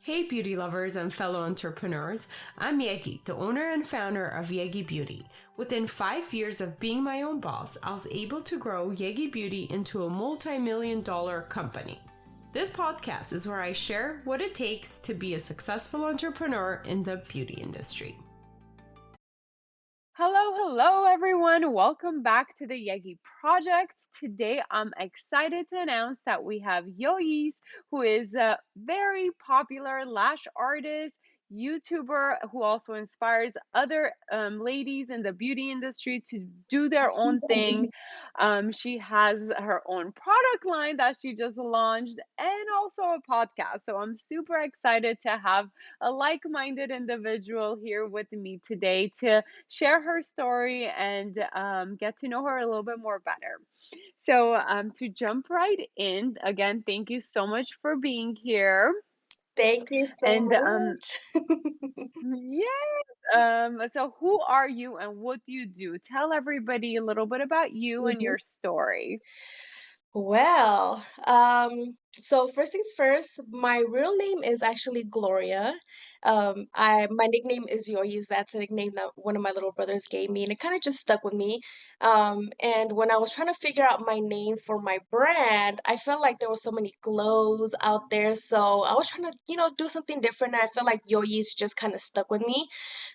Hey beauty lovers and fellow entrepreneurs, I'm Yegi, the owner and founder of Yegi Beauty. Within 5 years of being my own boss, I was able to grow Yegi Beauty into a multi-million-dollar company. This podcast is where I share what it takes to be a successful entrepreneur in the beauty industry. Hello, everyone. Welcome back to the Yegi Project. Today, I'm excited to announce that we have Yoyis, who is a very popular lash artist, YouTuber, who also inspires other ladies in the beauty industry to do their own thing. She has her own product line that she just launched and also a podcast. So I'm super excited to have a like minded individual here with me today to share her story and get to know her a little bit more better. So, to jump right in, again, thank you so much for being here. Thank you so And much. yes, so who are you and what do you do? Tell everybody a little bit about you and Mhm. your story. Well, so first things first, my real name is actually Gloria. My nickname is Yoyis. That's a nickname that one of my little brothers gave me, and it kind of just stuck with me. And when I was trying to figure out my name for my brand, I felt like there were so many glows out there, so I was trying to, do something different. And I felt like Yoyis just kind of stuck with me,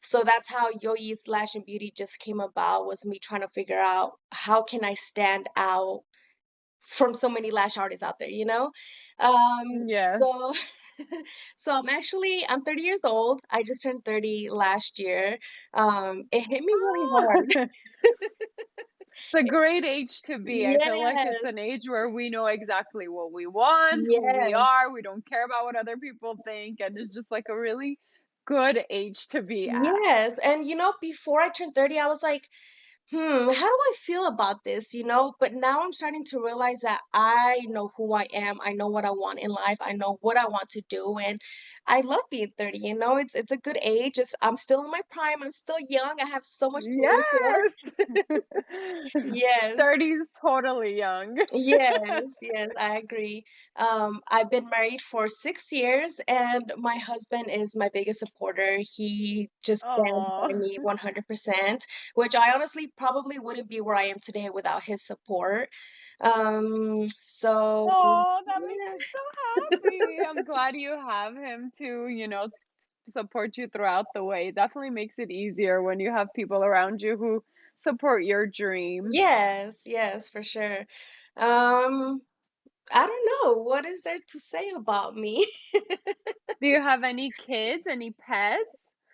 so that's how Yoyis Lash and Beauty just came about. Was me trying to figure out how can I stand out from so many lash artists out there, you know? Um, Yeah. so so I'm 30 years old. I just turned 30 last year. It hit me really hard. It's a great age to be. I feel like it's Yes, an age where we know exactly what we want, who we yes, are. We don't care about what other people think. And it's just like a really good age to be at. yes. And before I turned 30, I was like, how do I feel about this, But now I'm starting to realize that I know who I am. I know what I want in life. I know what I want to do. And I love being 30, it's a good age. I'm still in my prime. I'm still young. I have so much to live for. Yes. Yes. 30 is totally young. Yes, yes, I agree. I've been married for 6 years, and my husband is my biggest supporter. He just stands by Oh. me 100%, which I honestly probably wouldn't be where I am today without his support. So Oh, that makes yeah. me so happy. I'm glad you have him to, support you throughout the way. It definitely makes it easier when you have people around you who support your dream. Yes, yes, for sure. Um, I don't know. What is there to say about me? Do you have any kids, any pets?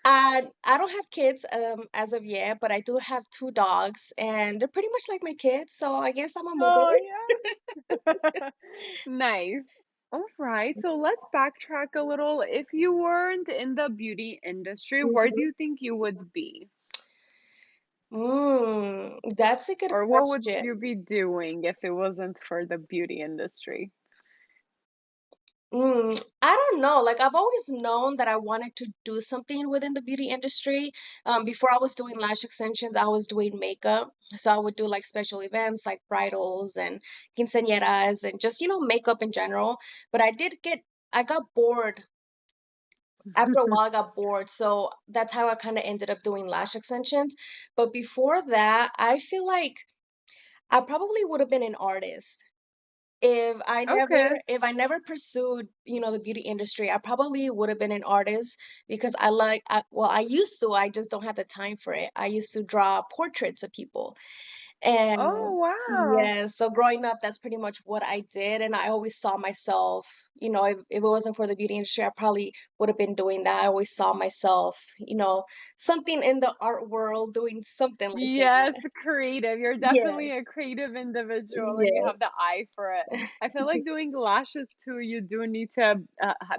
I don't have kids as of yet, but I do have two dogs, and they're pretty much like my kids, so I guess I'm a mother. Oh, yeah. Nice. All right. So let's backtrack a little. If you weren't in the beauty industry, where do Mhm. you think you would be? That's a good Or what would question. you be doing if it wasn't for the beauty industry? I don't know. Like I've always known that I wanted to do something within the beauty industry. Before I was doing lash extensions, I was doing makeup. So I would do like special events like bridals and quinceañeras and just, makeup in general. But I got bored. After a while, I got bored. So that's how I kind of ended up doing lash extensions. But before that, I feel like I probably would have been an artist. Okay. If I never pursued, the beauty industry, I probably would have been an artist because I used to, I just don't have the time for it. I used to draw portraits of people. Oh, And wow. yeah, so growing up, that's pretty much what I did. And I always saw myself, if it wasn't for the beauty industry, I probably would have been doing that. I always saw myself, something in the art world doing something like Yes, that. creative. You're Yes, definitely a creative individual and you have yes. the eye for it. I feel like doing lashes too, you do need to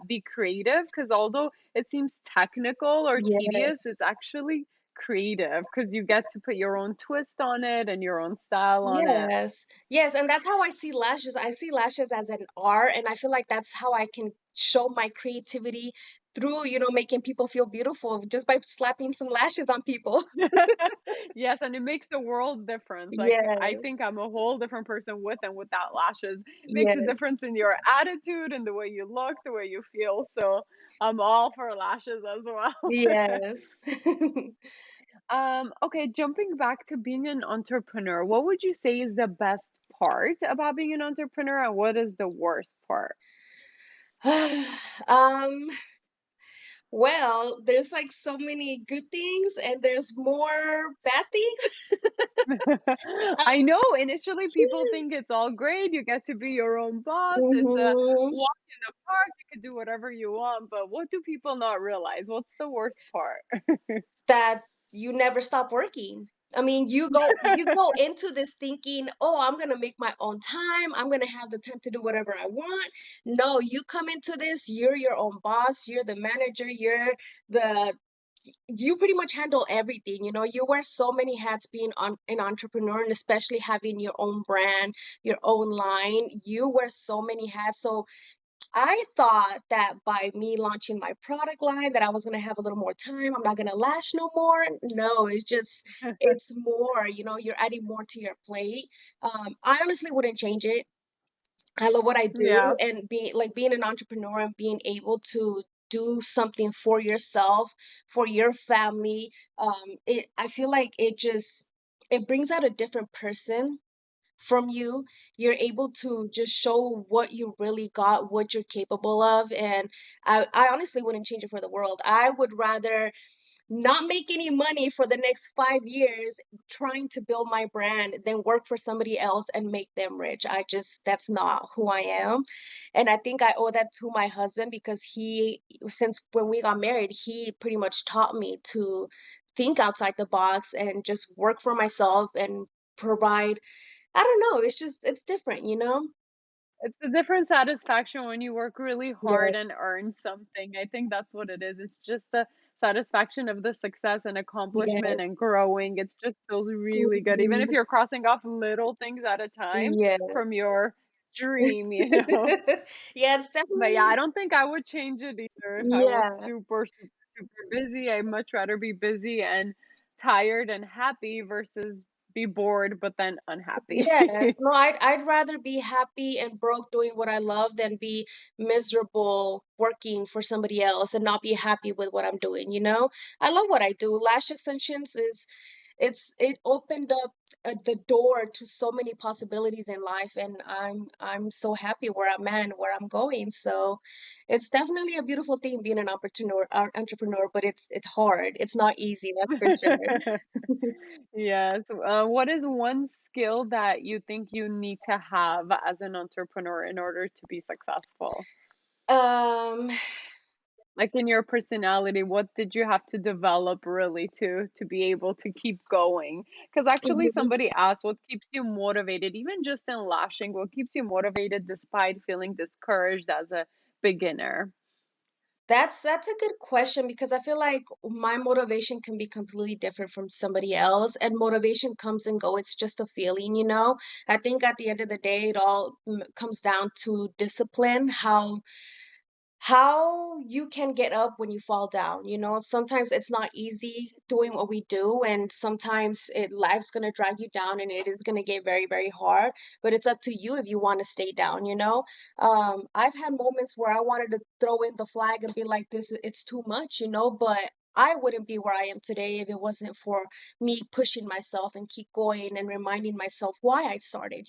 be creative because although it seems technical or tedious, Yes. it's actually creative because you get to put your own twist on it and your own style on it. Yes, yes, and that's how I see lashes. I see lashes as an art, and I feel like that's how I can show my creativity through, making people feel beautiful just by slapping some lashes on people. Yes, and it makes the world difference. Like, I Yes, think I'm a whole different person with and without lashes. It makes a yes, difference in your attitude and the way you look, the way you feel. So I'm all for lashes as well. yes. Okay, jumping back to being an entrepreneur, what would you say is the best part about being an entrepreneur and what is the worst part? Um, well, there's like so many good things and there's more bad things. I know initially people think Yes. it's all great. You get to be your own boss. It's a Hmm. walk in the park. You can do whatever you want. But what do people not realize? What's the worst part? That you never stop working. I mean, you go into this thinking, "Oh, I'm going to make my own time. I'm going to have the time to do whatever I want." No, you come into this, you're your own boss, you're the manager, the you pretty much handle everything. You wear so many hats being an entrepreneur, and especially having your own brand, your own line. You wear so many hats. So I thought that by me launching my product line that I was gonna have a little more time. I'm not gonna lash no more. No, it's more, you're adding more to your plate. I honestly wouldn't change it. I love what I do, Yeah. and being an entrepreneur and being able to do something for yourself, for your family. I feel like it brings out a different person from you. You're able to just show what you really got, what you're capable of. And I honestly wouldn't change it for the world. I would rather not make any money for the next 5 years trying to build my brand than work for somebody else and make them rich. That's not who I am. And I think I owe that to my husband because since when we got married, he pretty much taught me to think outside the box and just work for myself and provide. I don't know. It's different. It's a different satisfaction when you work really hard Yes. and earn something. I think that's what it is. It's just the satisfaction of the success and accomplishment Yes. and growing. It just feels really good, even if Mhm. you're crossing off little things at a time Yes. from your dream, you know? Yeah, it's But yeah, I definitely. don't think I would change it either if I was Yeah. super, super, super busy. I'd much rather be busy and tired and happy versus be bored but then unhappy. Yes. No, I'd rather be happy and broke doing what I love than be miserable working for somebody else and not be happy with what I'm doing. I love what I do. Lash extensions it opened up the door to so many possibilities in life, and I'm so happy where I'm at and where I'm going. So it's definitely a beautiful thing being an entrepreneur, but it's hard. It's not easy, that's for sure. Yes. What is one skill that you think you need to have as an entrepreneur in order to be successful? Um, Like in your personality, what did you have to develop really to be able to keep going? Because actually mhm. somebody asked what keeps you motivated, even just in lashing, what keeps you motivated despite feeling discouraged as a beginner? That's a good question because I feel like my motivation can be completely different from somebody else, and motivation comes and go. It's just a feeling. I think at the end of the day, it all comes down to discipline, how you can get up when you fall down. Sometimes it's not easy doing what we do, and sometimes life's going to drag you down and it is going to get very, very hard, but it's up to you if you want to stay down. I've had moments where I wanted to throw in the flag and be like, it's too much, but I wouldn't be where I am today if it wasn't for me pushing myself and keep going and reminding myself why I started.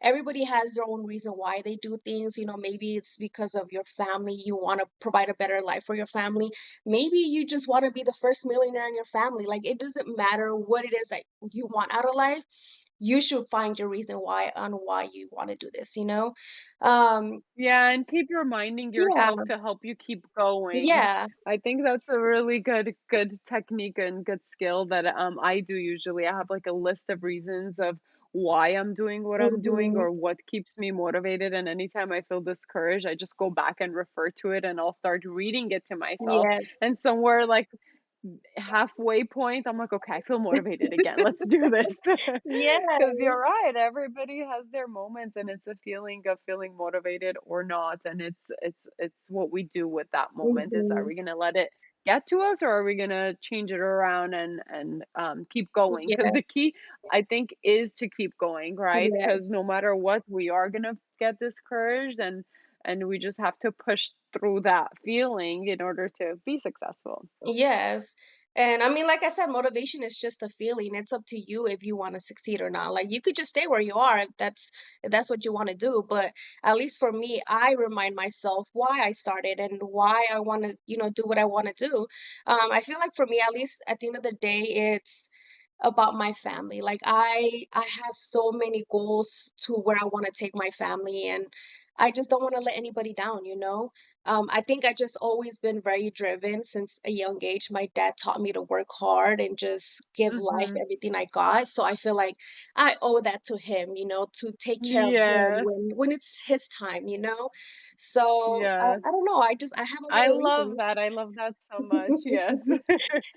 Everybody has their own reason why they do things. Maybe it's because of your family. You want to provide a better life for your family. Maybe you just want to be the first millionaire in your family. Like, it doesn't matter what it is that you want out of life. You should find your reason why on why you want to do this. Um, Yeah, and keep reminding yeah, yourself to help you keep going. yeah, I think that's a really good technique and good skill that I do usually. I have like a list of reasons of why I'm doing what I'm doing hmm, or what keeps me motivated, and anytime I feel discouraged, I just go back and refer to it and I'll start reading it to myself. yes, And somewhere like halfway point, I'm like, okay, I feel motivated again. Let's do this. Yeah. Because you're right. Everybody has their moments, and it's a feeling of feeling motivated or not. And it's what we do with that moment. Is are Hmm. we gonna let it get to us, or are we gonna change it around and keep going? Because the Yes. key, I think, is to keep going, right? Because Yes. no matter what, we are gonna get discouraged, and we just have to push through that feeling in order to be successful. Yes. And I mean, like I said, motivation is just a feeling. It's up to you if you want to succeed or not. Like you could just stay where you are if that's what you want to do. But at least for me, I remind myself why I started and why I want to, do what I want to do. I feel like for me, at least at the end of the day, it's about my family. Like I have so many goals to where I want to take my family, and I just don't want to let anybody down. I think I just always been very driven since a young age. My dad taught me to work hard and just give life Hmm. everything I got. So I feel like I owe that to him, to take care of him Yeah. when it's his time. So Yeah. I don't know. I have a I lot of love reasons. that. I love that so much. Yes.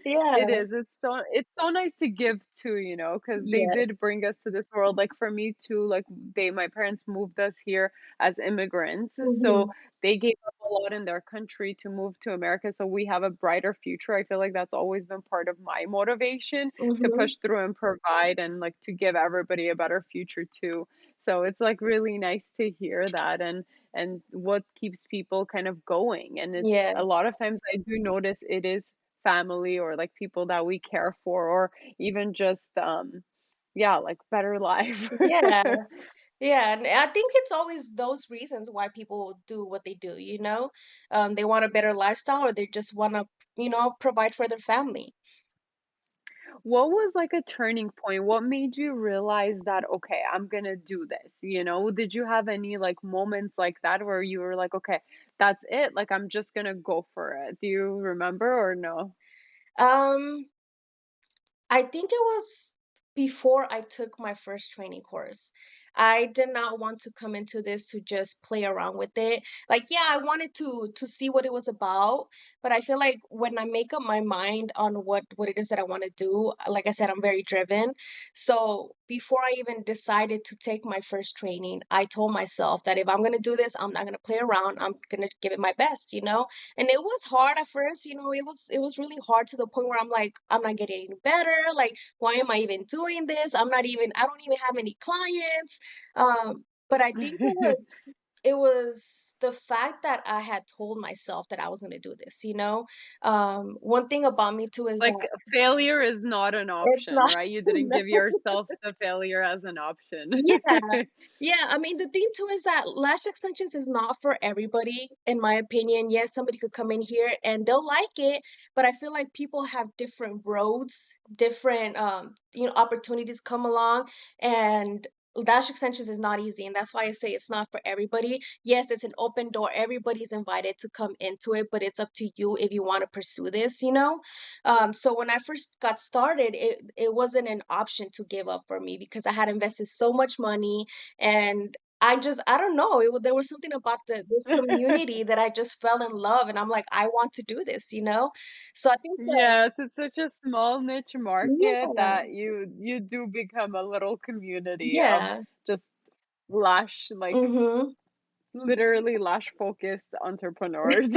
Yeah. It is. It's so nice to give too, because they Yes. did bring us to this world. Like for me too, like my parents moved us here as immigrants. So Hmm. they gave up a lot in their country to move to America so we have a brighter future. I feel like that's always been part of my motivation to Hmm. push through and provide and like to give everybody a better future too. So it's like really nice to hear that and what keeps people kind of going. And it's a Yes. lot of times I do notice it is family or like people that we care for or even just yeah, like better life. Yeah. Yeah, and I think it's always those reasons why people do what they do. They want a better lifestyle or they just want to provide for their family. What was like a turning point? What made you realize that, okay, I'm gonna do this? Did you have any like moments like that where you were like, okay, that's it, like I'm just gonna go for it? Do you remember or no? Um, I think it was before I took my first training course. I did not want to come into this to just play around with it. Like, yeah, I wanted to see what it was about, but I feel like when I make up my mind on what it is that I want to do, like I said, I'm very driven. So before I even decided to take my first training, I told myself that if I'm gonna do this, I'm not gonna play around. I'm gonna give it my best. And it was hard at first. It was really hard to the point where I'm like, I'm not getting any better. Like, why am I even doing this? I don't even have any clients. But I think it was the fact that I had told myself that I was going to do this. One thing about me too is Like that failure is not an it's option, not. right? You didn't give yourself the failure as an option. Yeah, yeah. I mean, the thing too is that lash extensions is not for everybody, in my opinion. Yes, somebody could come in here and they'll like it, but I feel like people have different roads, different opportunities come along, and lash extensions is not easy, and that's why I say it's not for everybody. Yes, it's an open door. Everybody's invited to come into it, but it's up to you if you want to pursue this. So when I first got started, it wasn't an option to give up for me because I had invested so much money, and I don't know, there was something about this community that I just fell in love, and I'm like, I want to do this. So I think that Yes, it's such a small niche market yeah, that you do become a little community of yeah. just lash, like Mhm. literally lash focused entrepreneurs.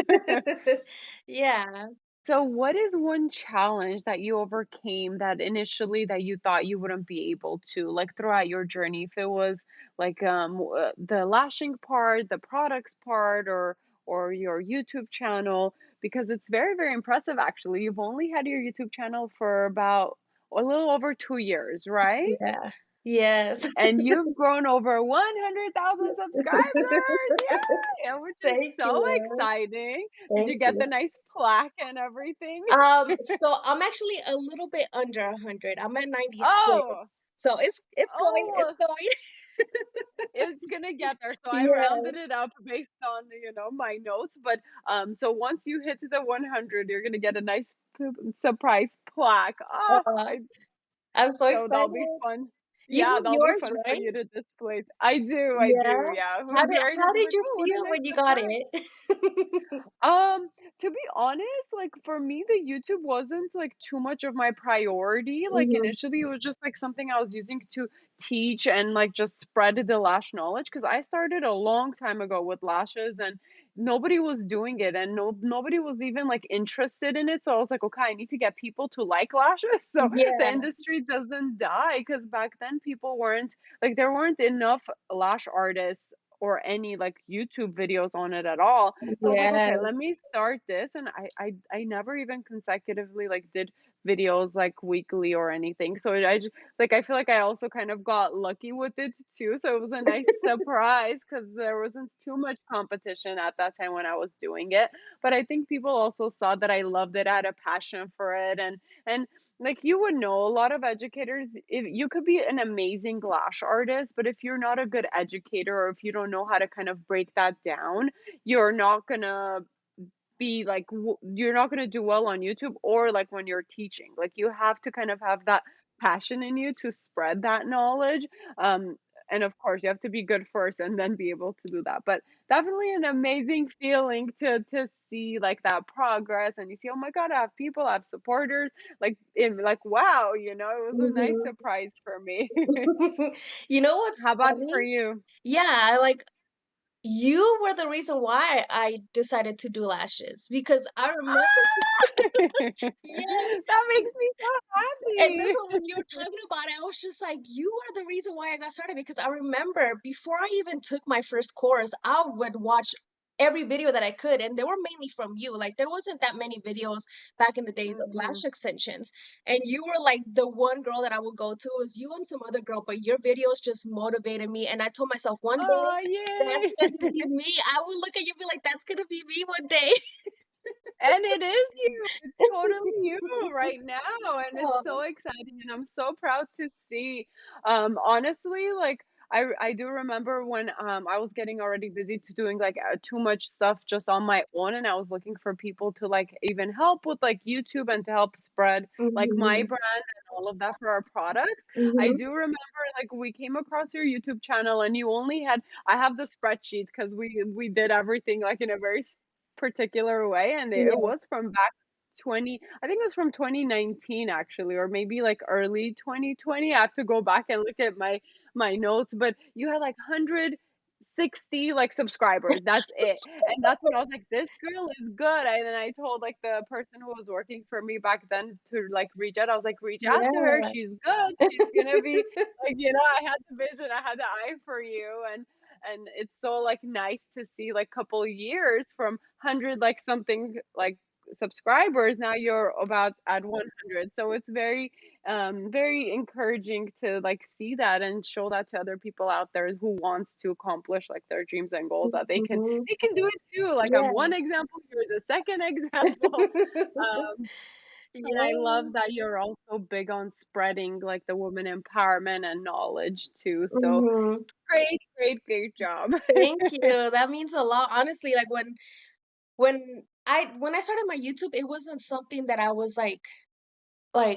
Yeah. So what is one challenge that you overcame that initially that you thought you wouldn't be able to, like throughout your journey? If it was like the lashing part, the products part, or your YouTube channel, because it's very, very impressive actually. You've only had your YouTube channel for about a little over 2 years, right? Yeah. Yes. And you've grown over 100,000 subscribers. Yay! Which is Thank so you. exciting. Did you Thank get the you. nice plaque and everything? So I'm actually a little bit under 100. I'm at Oh, 96. So it's going, it's oh, going. it's gonna get there. So I Yeah. rounded it up based on, my notes. But so once you hit the 100, you're gonna get a nice surprise plaque. Ah, Uh, I'm so so that'll be excited. fun. You Yeah, have that'll be yours, fun for right? you to display. I do, Yeah. yeah. How When did Gary how was did like, you "Oh, what a feel nice when you got surprise." it? Um, to be honest, like for me, the YouTube wasn't like too much of my priority. Like Mhm. initially, it was just like something I was using to teach and like just spread the lash knowledge because I started a long time ago with lashes and nobody was doing it and nobody was even like interested in it. So I was like, okay, I need to get people to like lashes so the Yeah. industry doesn't die because back then people weren't like there weren't enough lash artists or any like YouTube videos on it at all. So I was like, okay, let Yes. me start this. And I never even consecutively like did videos like weekly or anything. So I just like I feel like I also kind of got lucky with it too. So it was a nice surprise because there wasn't too much competition at that time when I was doing it. But I think people also saw that I loved it, I had a passion for it, and like you would know, a lot of educators, if you could be an amazing lash artist, but if you're not a good educator or if you don't know how to kind of break that down, you're not gonna be like you're not going to do well on YouTube or like when you're teaching. Like you have to kind of have that passion in you to spread that knowledge. Um and of course, you have to be good first and then be able to do that. But definitely an amazing feeling to see like that progress and you see, oh my God, I have people, I have supporters. Like in like wow, it was a nice Mhm. surprise for me. You know what's How about for funny? you? Yeah, like you were the reason why I decided to do lashes because I remember, yeah, That makes me so and that's happy. what when you were talking about it, I was just like, you are the reason why I got started because I remember before I even took my first course, I would watch every video that I could, and they were mainly from you. Like there wasn't that many videos back in the days of Mhm. lash extensions, and you were like the one girl that I would go to. It was you and some other girl, but your videos just motivated me, and I told myself one day Oh, that's yay. gonna be me. I will look at you and be like, that's gonna be me one day. And it is you. It's totally you right now, and it's so Oh, exciting, and I'm so proud to see. Honestly, like I do remember when I was getting already busy to doing like too much stuff just on my own, and I was looking for people to like even help with like YouTube and to help spread like my mhm, brand and all of that for our products. I mhm, do remember like we came across your YouTube channel, and you only had I have the spreadsheet because we did everything like in a very particular way, and it yeah, was from back 20 I think it was from 2019 actually, or maybe like early 2020. I have to go back and look at my notes, but you had like 160 like subscribers. That's it. And that's when I was like, this girl is good. And then I told like the person who was working for me back then to like reach out. I was like, reach out to her. yeah. She's good. She's gonna be like, I had the vision, I had the eye for you. And it's so like nice to see like couple years from 100 like something like subscribers, now you're about at 100. So it's very encouraging to like see that and show that to other people out there who wants to accomplish like their dreams and goals, that they can Mhm, they can do it too. Like I'm yeah. one example, you're the second example. um and I love Yeah. that you're also big on spreading like the woman empowerment and knowledge too. So Mhm. great job. Thank you. That means a lot. Honestly, like when I started my YouTube, it wasn't something that I was like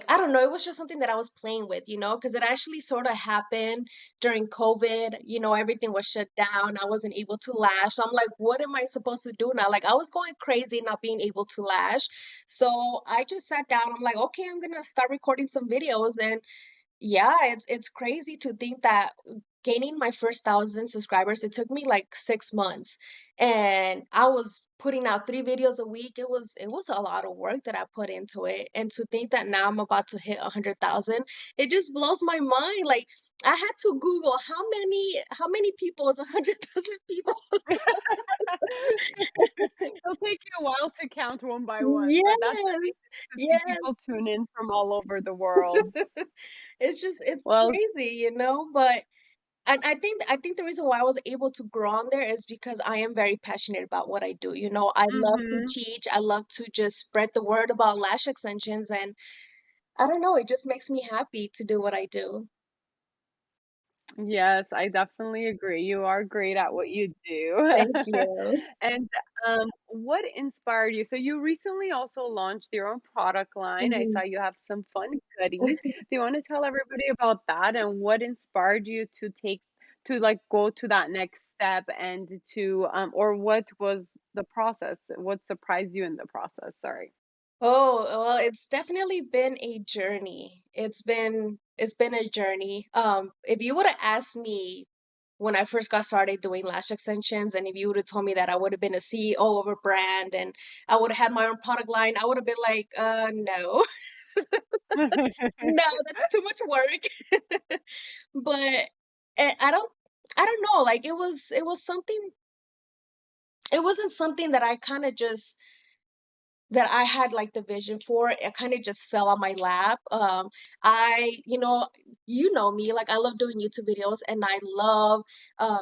I don't know, it was just something that I was playing with, because it actually sort of happened during COVID. Everything was shut down. I wasn't able to lash. So I'm like, what am I supposed to do now? Like I was going crazy not being able to lash. So I just sat down. I'm like, okay, I'm gonna start recording some videos. And yeah, it's crazy to think that gaining my first 1,000 subscribers, it took me like 6 months, and I was putting out 3 videos a week. It was a lot of work that I put into it, and to think that now I'm about to hit 100,000, it just blows my mind. Like I had to Google how many people is 100,000 people. It'll take you a while to count one by one, but that's Yes, amazing to see yes. people tune in from all over the world. It's Well, crazy. But and I think the reason why I was able to grow on there is because I am very passionate about what I do. I love to mhm. teach. I love to just spread the word about lash extensions, and I don't know, it just makes me happy to do what I do. Yes, I definitely agree. You are great at what you do. Thank you. And what inspired you? So you recently also launched your own product line. I saw Mhm. you have some fun goodies. Do you want to tell everybody about that and what inspired you to take to like go to that next step and to or what was the process? What surprised you in the process? Sorry. Oh, well, it's definitely been a journey. It's been a journey. If you would have asked me when I first got started doing lash extensions, and if you would have told me that I would have been a CEO of a brand and I would have had my own product line, I would have been like, no, no, that's too much work. But I don't know, like it was something, it wasn't something that I kind of just that I had like the vision for. It kind of just fell on my lap. You know me, like I love doing YouTube videos and I love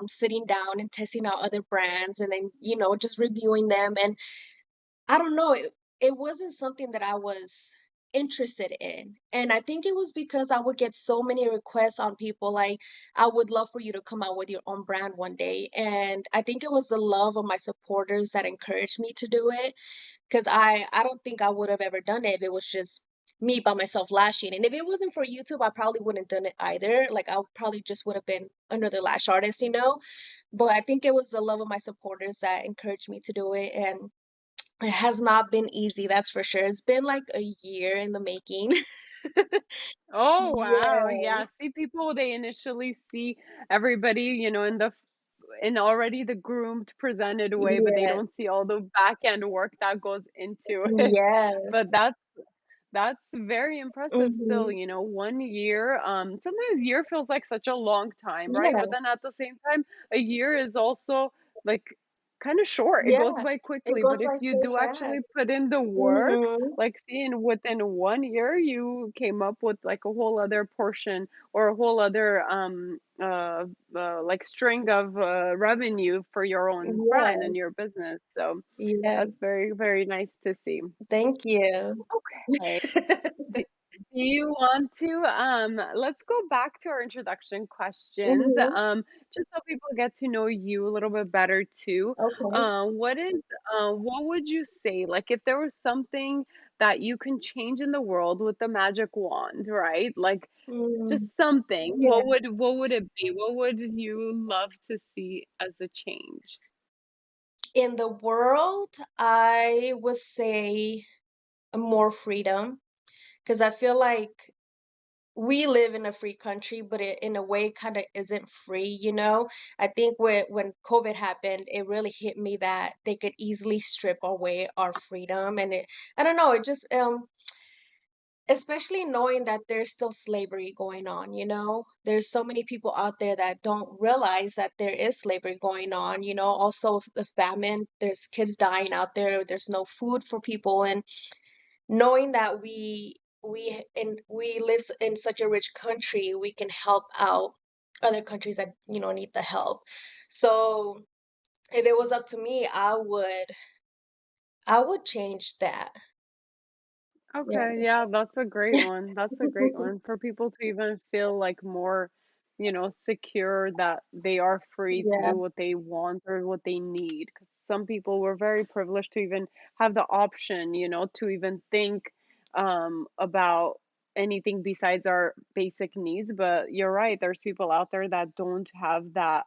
sitting down and testing out other brands and then, just reviewing them. And I don't know, it wasn't something that I was interested in. And I think it was because I would get so many requests on people like, I would love for you to come out with your own brand one day. And I think it was the love of my supporters that encouraged me to do it, because I don't think I would have ever done it if it was just me by myself lashing. And if it wasn't for YouTube, I probably wouldn't done it either. Like I probably just would have been another lash artist. But I think it was the love of my supporters that encouraged me to do it. And it has not been easy, that's for sure. It's been like a year in the making. Oh wow. Yeah. Yeah. See, people they initially see everybody, in the in already the groomed, presented way, but they Yeah. don't see all the back end work that goes into it. Yeah. But that's very impressive still, Hmm. 1 year. Sometimes year feels like such a long time, right? Yeah. But then at the same time, a year is also like kind of short. It goes Yeah. by It quickly. goes But if by you so do actually fast. put in the work, Hmm. like seeing within 1 year, you came up with like a whole other portion or a whole other like string of revenue for your own brand and Yes. your business. So that's Yes. very, very nice to see. Thank you. Okay. Do, do you want to let's go back to our introduction questions. Hmm. Just so people get to know you a little bit better too. Okay. What would you say, like if there was something that you can change in the world with the magic wand, right? Like Mm, just something. yeah. What would it be? What would you love to see as a change? In the world, I would say more freedom, because I feel like we live in a free country, but it in a way kind of isn't free. I think when COVID happened, it really hit me that they could easily strip away our freedom, and I don't know, it just especially knowing that there's still slavery going on. There's so many people out there that don't realize that there is slavery going on. Also the famine, there's kids dying out there, there's no food for people. And knowing that we live in such a rich country, we can help out other countries that need the help. So if it was up to me, I would change that. Yeah. Okay, yeah, that's a great one. That's a great one for people to even feel like more, secure that they are free to Yeah. do what they want or what they need. Because some people were very privileged to even have the option, to even think about anything besides our basic needs. But you're right, there's people out there that don't have that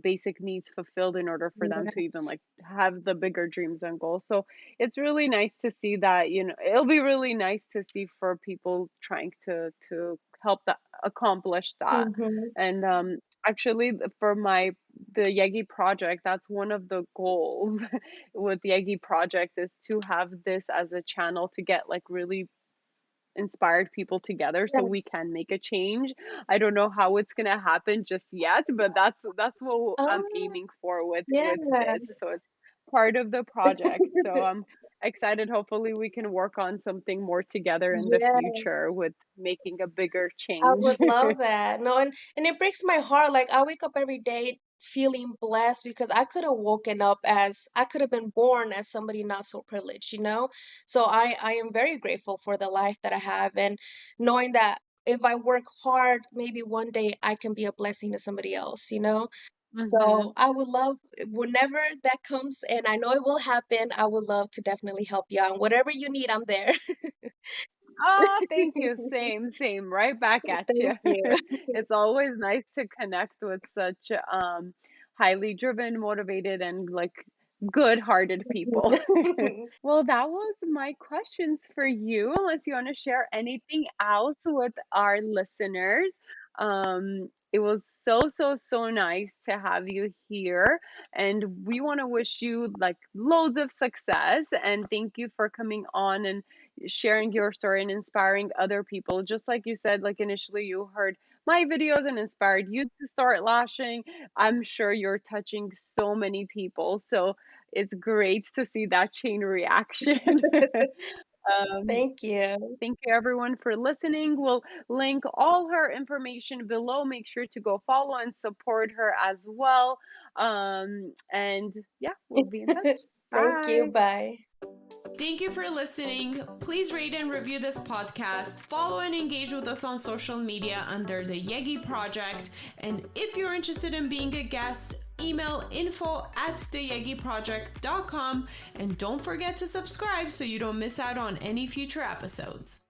basic needs fulfilled in order for them to even Yes. like have the bigger dreams and goals. So it's really nice to see that, it'll be really nice to see for people trying to help that accomplish that. Hmm. And actually for my the Yegi project, that's one of the goals with Yegi project is to have this as a channel to get like really inspired people together so Yeah. we can make a change. I don't know how it's gonna happen just yet, but that's what I'm Oh, aiming for yeah. with this. So it's part of the project. So I'm excited. Hopefully we can work on something more together in the future Yes. with making a bigger I change. would love that. No, and it breaks my heart. Like I wake up every day feeling blessed because I could have been born as somebody not so privileged. So I am very grateful for the life that I have, and knowing that if I work hard, maybe one day I can be a blessing to somebody else. So Hmm. I would love whenever that comes, and I know it will happen, I would love to definitely help you out. Whatever you need, I'm there. Oh, thank you. Same. Right back at you. Thank you. It's always nice to connect with such highly driven, motivated, and like good-hearted people. Well, that was my questions for you. Unless you want to share anything else with our listeners. It was so nice to have you here. And we want to wish you like loads of success. And thank you for coming on and sharing your story and inspiring other people. Just like you said, like initially you heard my videos and inspired you to start lashing. I'm sure you're touching so many people. So it's great to see that chain reaction. um, Thank you. thank you everyone for listening. We'll link all her information below. Make sure to go follow and support her as well. And yeah, we'll be in touch. Thank you. Bye. Bye. Thank you for listening. Please rate and review this podcast. Follow and engage with us on social media under the Yegi Project. And if you're interested in being a guest, email info@theyegiproject.com. And don't forget to subscribe so you don't miss out on any future episodes.